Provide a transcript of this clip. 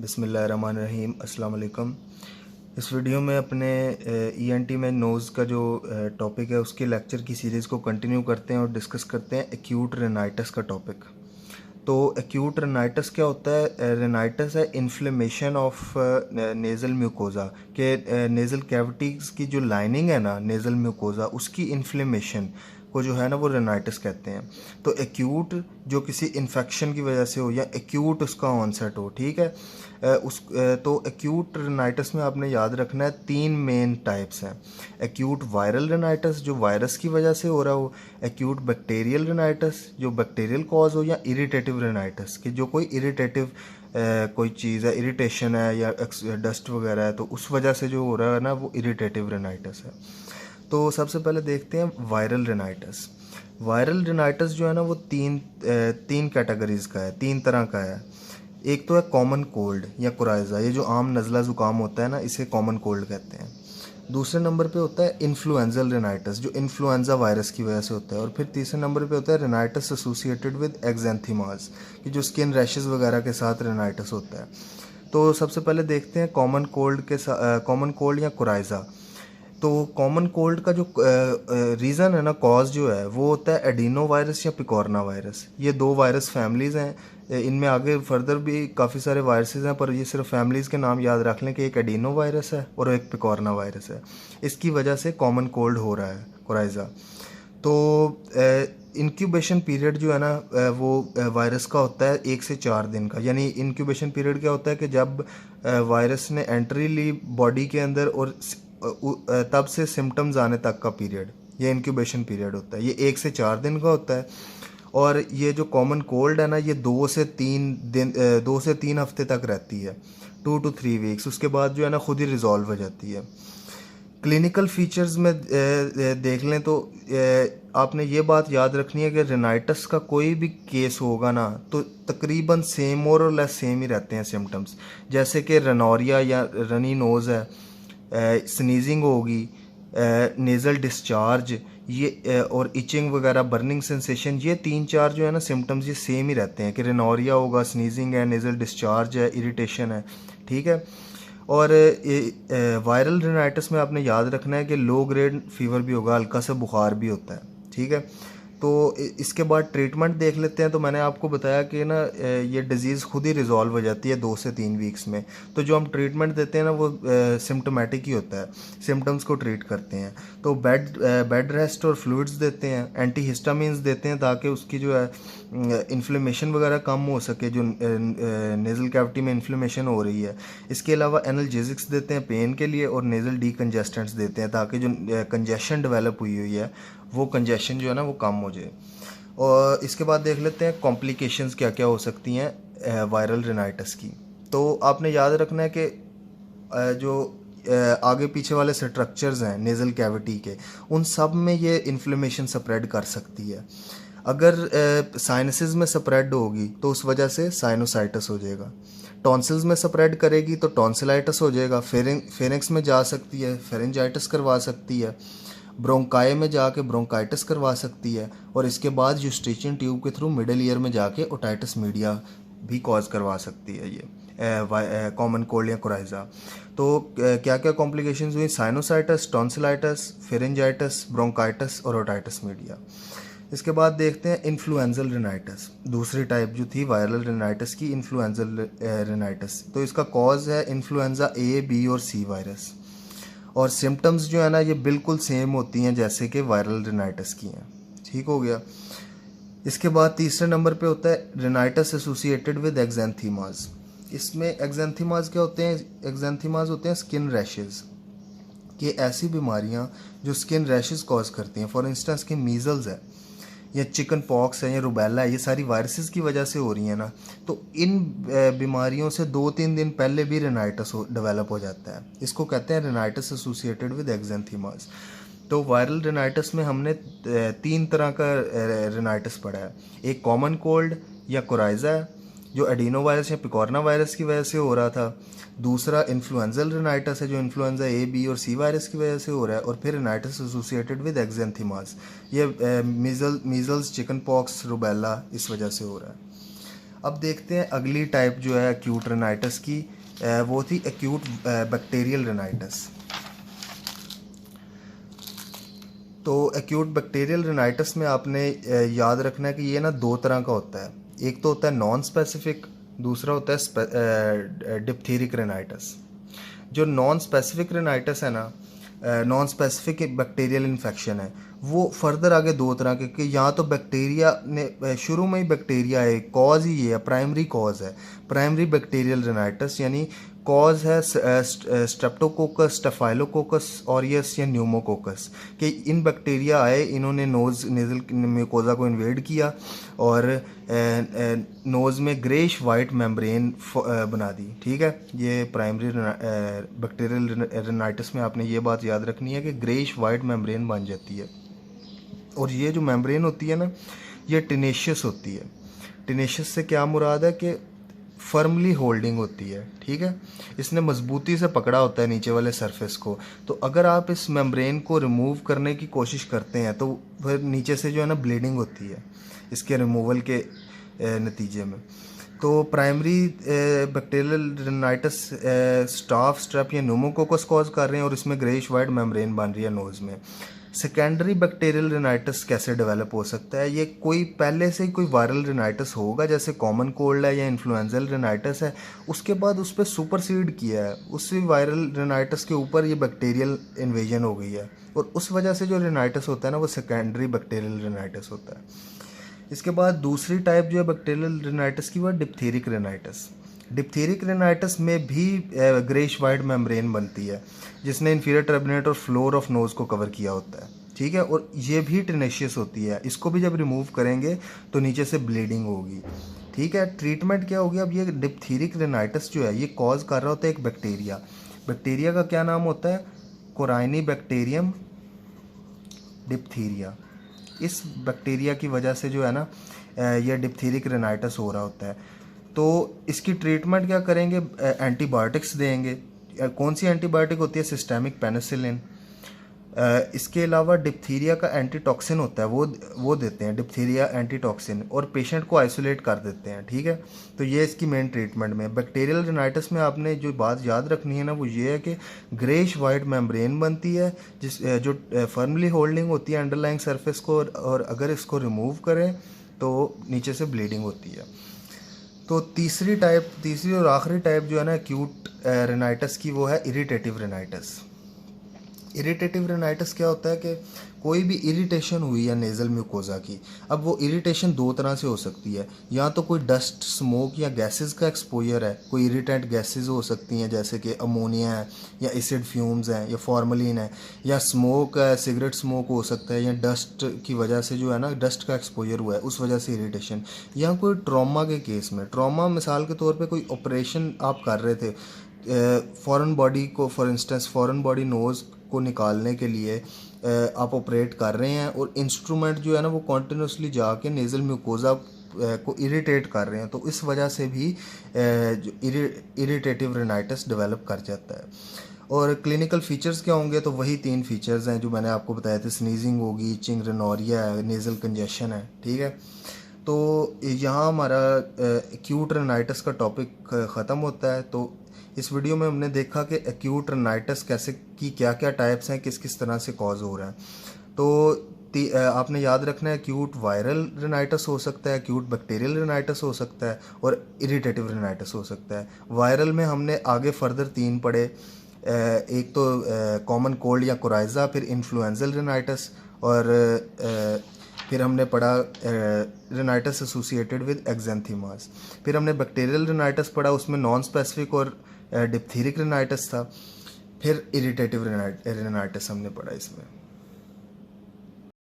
बिस्मिल्लाहिर्रहमानिर्रहीम अस्सलाम वालेकुम। इस वीडियो में अपने ईएनटी में नोज़ का जो टॉपिक है उसके लेक्चर की सीरीज़ को कंटिन्यू करते हैं और डिस्कस करते हैं एक्यूट रेनाइटिस का टॉपिक। तो एक्यूट रेनाइटिस क्या होता है? रेनाइटिस है इन्फ्लेमेशन ऑफ नेज़ल म्यूकोज़ा के नेज़ल कैविटीज़ की जो लाइनिंग है ना, नेज़ल म्यूकोज़ा, उसकी इन्फ्लेमेशन को जो है ना वो रेनाइटिस कहते हैं। तो एक्यूट जो किसी इन्फेक्शन की वजह से हो या एक्यूट उसका ऑनसेट हो, ठीक है। तो एक्यूट रेनाइटिस में आपने याद रखना है 3 मेन टाइप्स हैं। एक्यूट वायरल रेनाइटिस जो वायरस की वजह से हो रहा हो, एक्यूट बैक्टीरियल रेनाइटिस जो बैक्टीरियल कॉज हो, या इरिटेटिव रेनाइटिस कि जो कोई इरिटेटिव कोई चीज़ है, इरिटेशन है या डस्ट वगैरह है, तो उस वजह से जो हो रहा है ना वो इरिटेटिव रेनाइटिस है। तो सबसे पहले देखते हैं वायरल रेनाइटिस। वायरल रेनाइटिस जो है ना वो तीन कैटेगरीज का है, 3 तरह का है। एक तो है कॉमन कोल्ड या कुराइजा, ये जो आम नज़ला ज़ुकाम होता है ना, इसे कॉमन कोल्ड कहते हैं। दूसरे नंबर पे होता है इन्फ्लुएंजल रेनाइटिस जो इन्फ्लुएंजा वायरस की वजह से होता है। और फिर तीसरे नंबर पे होता है रेनाइटिस एसोसिएटेड विद एक्जेंथीमास कि जो स्किन रैशेस वगैरह के साथ रेनाइटिस होता है। तो सबसे पहले देखते हैं कॉमन कोल्ड या कुराइजा। तो कॉमन कोल्ड का जो रीज़न है ना, कॉज जो है वो होता है एडिनो वायरस या पिकोरना वायरस। ये 2 वायरस फैमिलीज़ हैं। इनमें आगे फर्दर भी काफ़ी सारे वायरसेस हैं, पर ये सिर्फ फैमिलीज़ के नाम याद रख लें कि एक एडिनो वायरस है और एक पिकोरना वायरस है। इसकी वजह से कॉमन कोल्ड हो रहा है, कोराइज़ा। तो इंक्यूबेशन पीरियड जो है ना वो वायरस का होता है 1 से 4 दिन का। यानी इंक्यूबेशन पीरियड क्या होता है कि जब वायरस ने एंट्री ली बॉडी के अंदर और तब से सिम्टम्स आने तक का पीरियड, ये इंक्यूबेशन पीरियड होता है। ये 1 से 4 दिन का होता है। और ये जो कॉमन कोल्ड है ना, ये 2 से 3 हफ्ते तक रहती है, 2 to 3 वीक्स। उसके बाद जो है ना खुद ही रिजॉल्व हो जाती है। क्लिनिकल फीचर्स में देख लें तो आपने ये बात याद रखनी है कि रेनाइटिस का कोई भी केस होगा ना तो तकरीबन सेम, मोर और लेस सेम ही रहते हैं सिम्टम्स। जैसे कि रनोरिया या रनी नोज़ है, स्नीजिंग होगी, नेज़ल डिस्चार्ज, ये और इचिंग वगैरह, बर्निंग सेंसेशन, ये 3-4 जो है ना सिम्टम्स ये सेम ही रहते हैं कि रेनोरिया होगा, स्नीजिंग है, नेज़ल डिस्चार्ज है, इरिटेशन है, ठीक है। और वायरल रेनाइटिस में आपने याद रखना है कि लो ग्रेड फीवर भी होगा, हल्का सा बुखार भी होता है, ठीक है। तो इसके बाद ट्रीटमेंट देख लेते हैं। तो मैंने आपको बताया कि ना ये डिज़ीज़ खुद ही रिजॉल्व हो जाती है 2 से 3 वीक्स में। तो जो हम ट्रीटमेंट देते हैं ना वो सिम्टोमेटिक ही होता है, सिम्टम्स को ट्रीट करते हैं। तो बेड रेस्ट और फ्लूइड्स देते हैं, एंटी हिस्टामिन्स देते हैं ताकि उसकी जो है इन्फ्लेमेशन वगैरह कम हो सके, जो नेज़ल कैविटी में इन्फ्लेमेशन हो रही है। इसके अलावा एनाल्जेसिक्स देते हैं पेन के लिए और नेज़ल डीकंजेस्टेंट्स देते हैं ताकि जो कंजेशन डेवलप हुई है वो कंजेशन जो है ना वो कम हो जाए। और इसके बाद देख लेते हैं कॉम्प्लिकेशंस क्या क्या हो सकती हैं वायरल रेनाइटिस की। तो आपने याद रखना है कि जो आगे पीछे वाले स्ट्रक्चर्स हैं नेज़ल कैविटी के, उन सब में ये इन्फ्लेमेशन स्प्रेड कर सकती है। अगर साइनसेस में स्प्रेड होगी तो उस वजह से साइनोसाइटिस हो जाएगा। टॉन्सिल्स में स्प्रेड करेगी तो टॉन्सिलाइटिस हो जाएगा। फेरिंक्स में जा सकती है, फेरेंजाइटिस करवा सकती है। ब्रोंकाई में जाके ब्रोंकाइटिस करवा सकती है। और इसके बाद यूस्ट्रेचियन ट्यूब के थ्रू मिडल ईयर में जाके ओटाइटिस मीडिया भी कॉज करवा सकती है ये कॉमन कोल्ड या कोराइजा। तो क्या क्या कॉम्प्लिकेशंस हुई? साइनोसाइटिस, टॉन्सिलाइटिस, फेरेंजाइटिस, ब्रोंकाइटिस और ओटाइटिस मीडिया। इसके बाद देखते हैं इन्फ्लुएंजल रेनाइटिस, दूसरी टाइप जो थी वायरल रेनाइटिस की, इन्फ्लुएंजल रेनाइटिस। तो इसका कॉज है इन्फ्लुएंजा ए, बी और सी वायरस। और सिम्टम्स जो है ना ये बिल्कुल सेम होती हैं जैसे कि वायरल रेनाइटिस की हैं, ठीक हो गया। इसके बाद तीसरे नंबर पे होता है रेनाइटिस एसोसिएटेड विद एक्जेंथीमास। इसमें एक्जेंथीमास क्या होते हैं? एक्जेंथीमास होते हैं स्किन रैशेस, कि ऐसी बीमारियां जो स्किन रैशेस कॉज करती हैं। फॉर इंस्टेंस कि मीजल्स है या चिकन पॉक्स है या रुबेला है, ये सारी वायरसेस की वजह से हो रही हैं ना, तो इन बीमारियों से 2-3 दिन पहले भी रेनाइटिस डेवलप हो जाता है। इसको कहते हैं रेनाइटिस एसोसिएटेड विद एक्जेंथीमास। तो वायरल रेनाइटिस में हमने 3 तरह का रेनाइटिस पढ़ा है। एक कॉमन कोल्ड या कोराइजा है जो एडिनो वायरस या पिकोरना वायरस की वजह से हो रहा था। दूसरा इन्फ्लुएंजल रेनाइटिस है जो इन्फ्लुएंजा ए, बी और सी वायरस की वजह से हो रहा है। और फिर रेनाइटिस एसोसिएटेड विद एक्जेंथीमास, ये मीजल्स, चिकन पॉक्स, रुबेला इस वजह से हो रहा है। अब देखते हैं अगली टाइप जो है एक्यूट रेनाइटिस की, वो थी एक्यूट बैक्टीरियल रेनाइटिस। तो एक्यूट बैक्टीरियल रेनाइटिस में आपने याद रखना है कि ये ना दो तरह का होता है। एक तो होता है नॉन स्पेसिफिक, दूसरा होता है डिप्थीरिक रेनाइटिस। जो नॉन स्पेसिफिक रेनाइटिस है ना, नॉन स्पेसिफिक बैक्टीरियल इन्फेक्शन है, वो फर्दर आगे दो तरह के कि यहाँ तो बैक्टीरिया ने शुरू में ही बैक्टीरिया है, कॉज ही ये है, प्राइमरी कॉज है प्राइमरी बैक्टीरियल रेनाइटिस, यानी कॉज है स्ट्रेप्टोकोकस, स्टेफाइलोकोकस ऑरियस या न्यूमोकोकस, कि इन बैक्टीरिया आए, इन्होंने नेज़ल म्यूकोजा को इन्वेड किया और नोज़ में ग्रेश वाइट मेम्ब्रेन बना दी। ठीक है, ये प्राइमरी बैक्टीरियल रेनाइटिस में आपने ये बात याद रखनी है कि ग्रेश वाइट मेम्ब्रेन बन जाती है। और ये जो मेम्ब्रेन होती है ना, ये टिनेशियस होती है। टिनेशियस से क्या मुराद है कि फर्मली होल्डिंग होती है। ठीक है, इसने मजबूती से पकड़ा होता है नीचे वाले सरफेस को। तो अगर आप इस मेम्ब्रेन को रिमूव करने की कोशिश करते हैं तो फिर नीचे से जो है ना ब्लीडिंग होती है इसके रिमूवल के नतीजे में। तो primary bacterial rhinitis staph, strep या न्यूमोकोकस कॉज कर रहे हैं और इसमें ग्रेइश वाइट मेम्ब्रेन बन रही है नोज़ में। सेकेंडरी बैक्टीरियल रेनाइटिस कैसे डेवलप हो सकता है? ये कोई पहले से ही कोई वायरल रेनाइटिस होगा, जैसे कॉमन कोल्ड है या इन्फ्लुएंजल रेनाइटिस है, उसके बाद उस पर सुपरसीड किया है, उसी वायरल रेनाइटिस के ऊपर ये बैक्टीरियल इन्वेजन हो गई है और उस वजह से जो रेनाइटिस होता है ना, वो सेकेंडरी बैक्टीरियल रेनाइटिस होता है। इसके बाद दूसरी टाइप जो है बैक्टीरियल रेनाइटिस की, वह डिप्थीरिक रेनाइटिस। डिप्थीरिक रेनाइटिस में भी ग्रेश वाइट मेम्ब्रेन बनती है जिसने इंफीरियर ट्रेबनेट और फ्लोर ऑफ नोज को कवर किया होता है। ठीक है, और ये भी टेनेशियस होती है। इसको भी जब रिमूव करेंगे तो नीचे से ब्लीडिंग होगी। ठीक है, ट्रीटमेंट क्या होगी? अब ये डिप्थीरिक रेनाइटिस जो है ये कॉज कर रहा होता है एक बैक्टीरिया। बैक्टीरिया का क्या नाम होता है? कोराइनी बैक्टीरियम डिप्थीरिया। इस बैक्टीरिया की वजह से जो है ना ये डिप्थीरिक रेनाइटिस हो रहा होता है। तो इसकी ट्रीटमेंट क्या करेंगे? एंटीबायोटिक्स देंगे। कौन सी एंटीबायोटिक होती है? Systemic penicillin. इसके अलावा डिप्थीरिया का एंटीटॉक्सिन होता है, वो देते हैं, डिप्थीरिया एंटीटॉक्सिन, और पेशेंट को आइसोलेट कर देते हैं। ठीक है, तो ये इसकी मेन ट्रीटमेंट में। बैक्टीरियल रेनाइटिस में आपने जो बात याद रखनी है ना, वो ये है कि ग्रेश वाइट मेम्ब्रेन बनती है जो फर्मली होल्डिंग होती है अंडरलाइंग सरफेस को, और अगर इसको रिमूव करें तो नीचे से ब्लीडिंग होती है। तो तीसरी और आखिरी टाइप जो है ना एक्यूट रेनाइटिस की, वो है इरिटेटिव रेनाइटिस। इरिटेटिव रेनाइटिस क्या होता है कि कोई भी इरिटेशन हुई है नेज़ल म्यूकोजा की। अब वो इरिटेशन दो तरह से हो सकती है, या तो कोई डस्ट, स्मोक या गैसेस का एक्सपोजर है। कोई इरिटेंट गैसेस हो सकती हैं जैसे कि अमोनिया है या एसिड फ्यूम्स हैं या फॉर्मलिन है, या स्मोक है, सिगरेट स्मोक हो सकता है, या डस्ट की वजह से जो है ना डस्ट का एक्सपोजर हुआ है उस वजह से इरिटेशन, या कोई ट्रॉमा के केस में। ट्रॉमा मिसाल के तौर पर कोई ऑपरेशन आप कर रहे थे, फॉरेन बॉडी को, for instance foreign body nose को निकालने के लिए आप ऑपरेट कर रहे हैं और इंस्ट्रूमेंट जो है ना वो कॉन्टिन्यूसली जाके नेज़ल म्यूकोजा को इरिटेट कर रहे हैं, तो इस वजह से भी जो इरिटेटिव रेनाइटिस डेवलप कर जाता है। और क्लिनिकल फीचर्स क्या होंगे? तो वही 3 फीचर्स हैं जो मैंने आपको बताए थे। स्नीजिंग होगी, इचिंग, रेनोरिया है, नेज़ल कंजेशन है। ठीक है, तो यहाँ हमारा एक्यूट रेनाइटिस का टॉपिक ख़त्म होता है। तो इस वीडियो में हमने देखा कि एक्यूट रेनाइटिस कैसे की क्या क्या टाइप्स हैं, किस किस तरह से कॉज हो रहा है। तो आपने याद रखना है, एक्यूट वायरल रेनाइटिस हो सकता है, एक्यूट बैक्टीरियल रेनाइटिस हो सकता है और इरिटेटिव रेनाइटिस हो सकता है। वायरल में हमने आगे फर्दर 3 पढ़े, एक तो कॉमन कोल्ड या कोराइजा, फिर इन्फ्लुएंजल रेनाइटिस, और फिर हमने पढ़ा रेनाइटिस एसोसिएटेड विद एक्जेंथीमास। फिर हमने बैक्टीरियल रेनाइटिस पढ़ा, उसमें नॉन स्पेसिफिक और डिप्थीरिक रेनाइटिस था। फिर इरिटेटिव रेनाइटिस हमने पढ़ा इसमें।